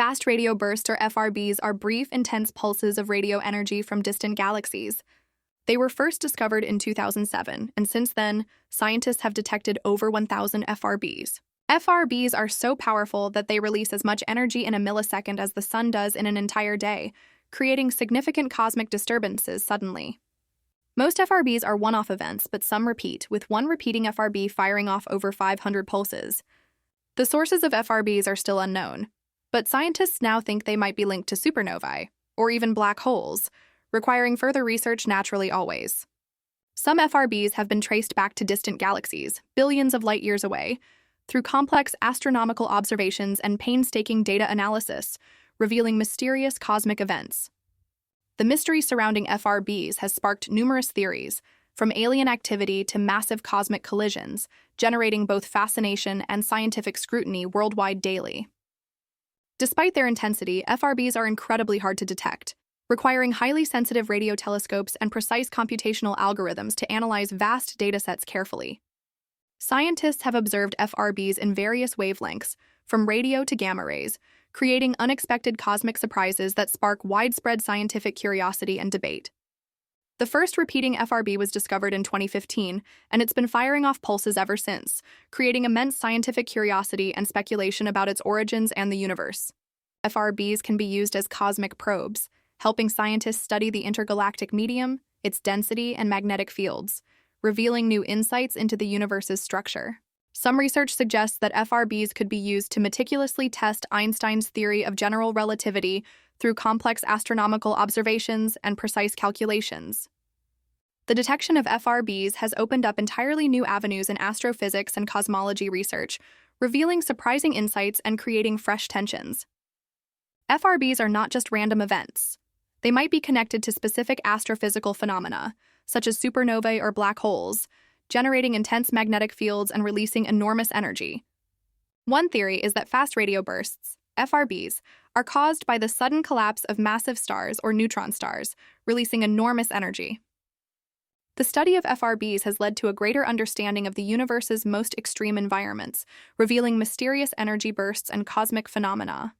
Fast radio bursts, or FRBs, are brief, intense pulses of radio energy from distant galaxies. They were first discovered in 2007, and since then, scientists have detected over 1,000 FRBs. FRBs are so powerful that they release as much energy in a millisecond as the sun does in an entire day, creating significant cosmic disturbances suddenly. Most FRBs are one-off events, but some repeat, with one repeating FRB firing off over 500 pulses. The sources of FRBs are still unknown, but scientists now think they might be linked to supernovae, or even black holes, requiring further research naturally always. Some FRBs have been traced back to distant galaxies, billions of light-years away, through complex astronomical observations and painstaking data analysis, revealing mysterious cosmic events. The mystery surrounding FRBs has sparked numerous theories, from alien activity to massive cosmic collisions, generating both fascination and scientific scrutiny worldwide daily. Despite their intensity, FRBs are incredibly hard to detect, requiring highly sensitive radio telescopes and precise computational algorithms to analyze vast datasets carefully. Scientists have observed FRBs in various wavelengths, from radio to gamma rays, creating unexpected cosmic surprises that spark widespread scientific curiosity and debate. The first repeating FRB was discovered in 2015, and it's been firing off pulses ever since, creating immense scientific curiosity and speculation about its origins and the universe. FRBs can be used as cosmic probes, helping scientists study the intergalactic medium, its density, and magnetic fields, revealing new insights into the universe's structure. Some research suggests that FRBs could be used to meticulously test Einstein's theory of general relativity through complex astronomical observations and precise calculations. The detection of FRBs has opened up entirely new avenues in astrophysics and cosmology research, revealing surprising insights and creating fresh tensions. FRBs are not just random events. They might be connected to specific astrophysical phenomena, such as supernovae or black holes, generating intense magnetic fields and releasing enormous energy. One theory is that fast radio bursts, FRBs, are caused by the sudden collapse of massive stars or neutron stars, releasing enormous energy. The study of FRBs has led to a greater understanding of the universe's most extreme environments, revealing mysterious energy bursts and cosmic phenomena.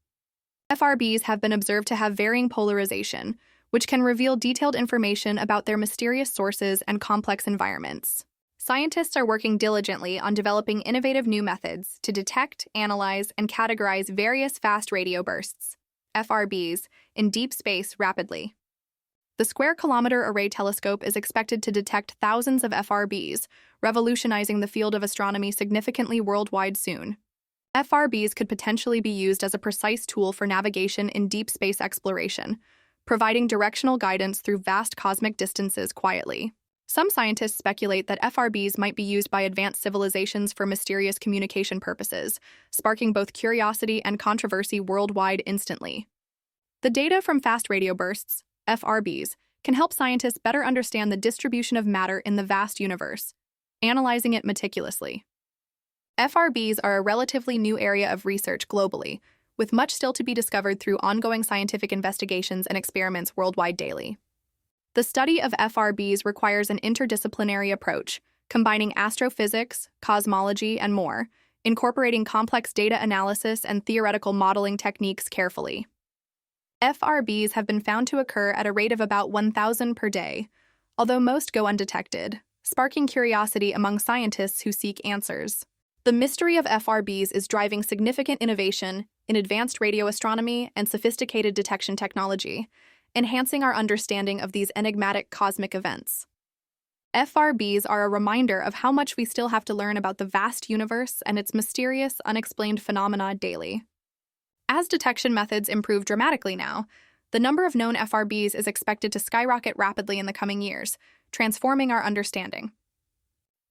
FRBs have been observed to have varying polarization, which can reveal detailed information about their mysterious sources and complex environments. Scientists are working diligently on developing innovative new methods to detect, analyze, and categorize various fast radio bursts, FRBs, in deep space rapidly. The Square Kilometre Array telescope is expected to detect thousands of FRBs, revolutionizing the field of astronomy significantly worldwide soon. FRBs could potentially be used as a precise tool for navigation in deep space exploration, providing directional guidance through vast cosmic distances quietly. Some scientists speculate that FRBs might be used by advanced civilizations for mysterious communication purposes, sparking both curiosity and controversy worldwide instantly. The data from fast radio bursts, FRBs, can help scientists better understand the distribution of matter in the vast universe, analyzing it meticulously. FRBs are a relatively new area of research globally, with much still to be discovered through ongoing scientific investigations and experiments worldwide daily. The study of FRBs requires an interdisciplinary approach, combining astrophysics, cosmology, and more, incorporating complex data analysis and theoretical modeling techniques carefully. FRBs have been found to occur at a rate of about 1,000 per day, although most go undetected, sparking curiosity among scientists who seek answers. The mystery of FRBs is driving significant innovation in advanced radio astronomy and sophisticated detection technology, enhancing our understanding of these enigmatic cosmic events. FRBs are a reminder of how much we still have to learn about the vast universe and its mysterious, unexplained phenomena daily. As detection methods improve dramatically now, the number of known FRBs is expected to skyrocket rapidly in the coming years, transforming our understanding.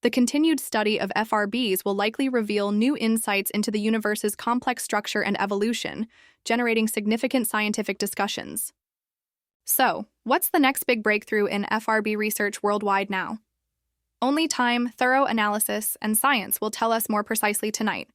The continued study of FRBs will likely reveal new insights into the universe's complex structure and evolution, generating significant scientific discussions. So, what's the next big breakthrough in FRB research worldwide now? Only time, thorough analysis, and science will tell us more precisely tonight.